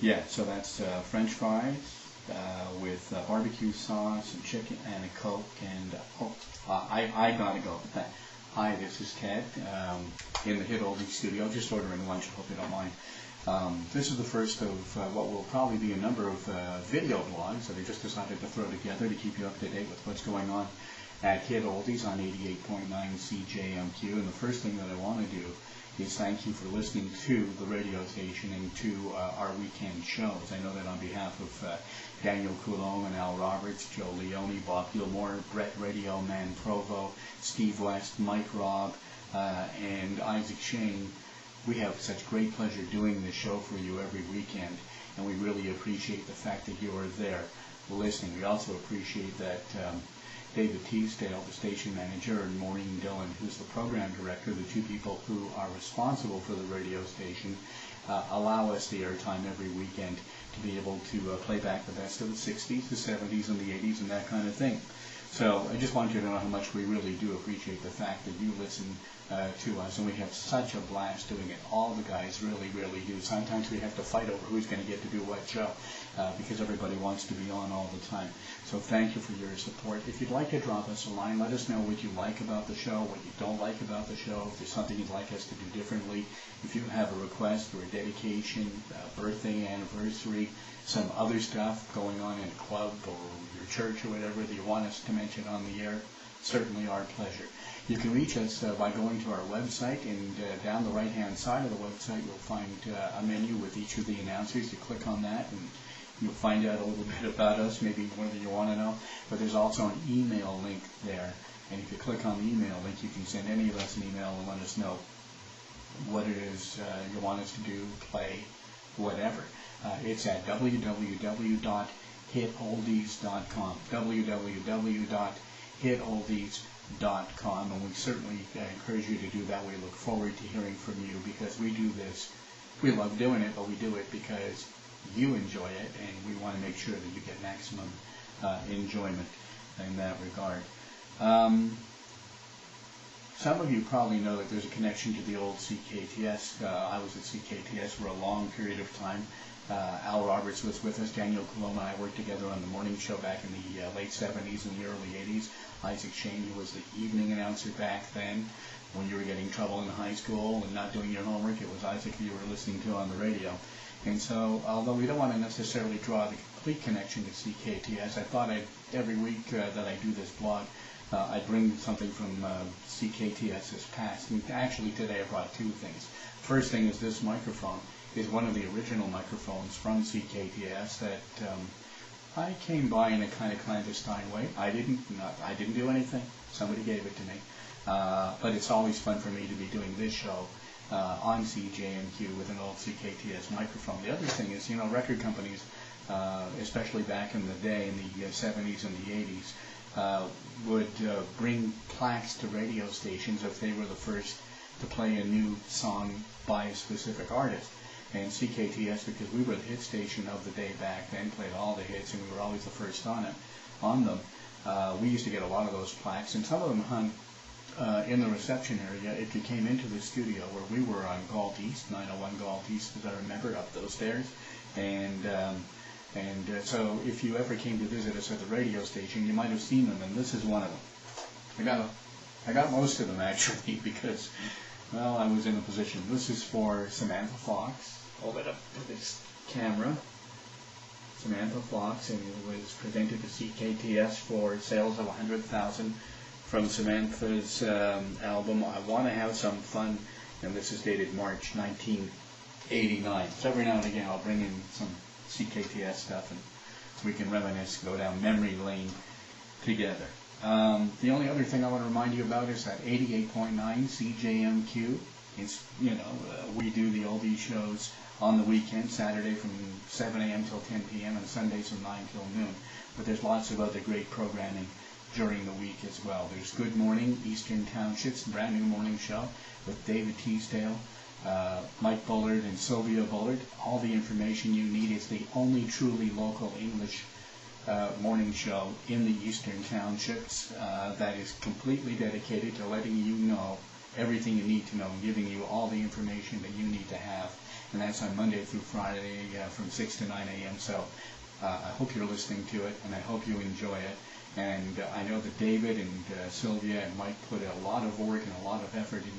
Yeah, so that's French fries with barbecue sauce and chicken and a Coke and I gotta go. Hi, this is Ted in the Hit Oldies studio, just ordering lunch. I hope you don't mind. This is the first of what will probably be a number of video blogs that I just decided to throw together to keep you up to date with what's going on at Hit Oldies on 88.9 CJMQ. And the first thing that I want to do is thank you for listening to the radio station and to our weekend shows. I know that on behalf of Daniel Coulomb and Al Roberts, Joe Leone, Bob Gilmore, Brett Radio Man Provo, Steve West, Mike Robb, and Isaac Shane, we have such great pleasure doing this show for you every weekend, and we really appreciate the fact that you are there listening. We also appreciate that David Teasdale, the station manager, and Maureen Dillon, who's the program director, the two people who are responsible for the radio station, allow us the airtime every weekend to be able to play back the best of the 60s, the 70s, and the 80s, and that kind of thing. So I just want you to know how much we really do appreciate the fact that you listen to us, and we have such a blast doing it. All the guys really, really do. Sometimes we have to fight over who's going to get to do what show because everybody wants to be on all the time. So thank you for your support. If you'd like to drop us a line, let us know what you like about the show, what you don't like about the show, if there's something you'd like us to do differently, if you have a request or a dedication, birthday, anniversary, some other stuff going on in a club or your church or whatever that you want us to mention on the air, certainly our pleasure. You can reach us by going to our website, and down the right-hand side of the website you'll find a menu with each of the announcers. You click on that and you'll find out a little bit about us, maybe whether you want to know. But there's also an email link there, and if you click on the email link, you can send any of us an email and let us know what it is you want us to do, play, whatever. It's at www.hitoldies.com, www.hitoldies.com, and we certainly encourage you to do that. We look forward to hearing from you because we do this. We love doing it, but we do it because you enjoy it, and we want to make sure that you get maximum enjoyment in that regard. Some of you probably know that there's a connection to the old CKTS. I was at CKTS for a long period of time. Al Roberts was with us. Daniel Coulomb and I worked together on the morning show back in the late 70s and the early 80s. Isaac Shane, who was the evening announcer back then, when you were getting in trouble in high school and not doing your homework, it was Isaac you were listening to on the radio. And so, although we don't want to necessarily draw the complete connection to CKTS, I thought every week that I do this blog, I bring something from CKTS's past. And actually today I brought two things. First thing is this microphone is one of the original microphones from CKTS that I came by in a kind of clandestine way. I didn't do anything. Somebody gave it to me. But it's always fun for me to be doing this show on CJMQ with an old CKTS microphone. The other thing is, record companies, especially back in the day in the 70s and the 80s, would bring plaques to radio stations if they were the first to play a new song by a specific artist. And CKTS, because we were the hit station of the day back then, played all the hits, and we were always the first on them. We used to get a lot of those plaques, and some of them hung in the reception area if you came into the studio where we were on Galt East, 901 Galt East, as I remember, up those stairs. And so if you ever came to visit us at the radio station, you might have seen them, and this is one of them. I got most of them, actually, because, well, I was in a position. This is for Samantha Fox. Hold it up to this camera. Samantha Fox, and it was presented to CKTS for sales of 100,000 from Samantha's album, I Want to Have Some Fun, and this is dated March 1989. So every now and again I'll bring in some CKTS stuff and we can reminisce, go down memory lane together. The only other thing I want to remind you about is that 88.9 CJMQ. It's, we do the oldie shows on the weekend, Saturday from 7 a.m. till 10 p.m. and Sundays from 9 till noon. But there's lots of other great programming during the week as well. There's Good Morning Eastern Townships, a brand new morning show with David Teasdale, Mike Bullard, and Sylvia Bullard. All the information you need. Is the only truly local English morning show in the Eastern Townships that is completely dedicated to letting you know everything you need to know and giving you all the information that you need to have and that's on Monday through Friday from 6 to 9 a.m. So I hope you're listening to it, and I hope you enjoy it. And I know that David and Sylvia and Mike put a lot of work and a lot of effort in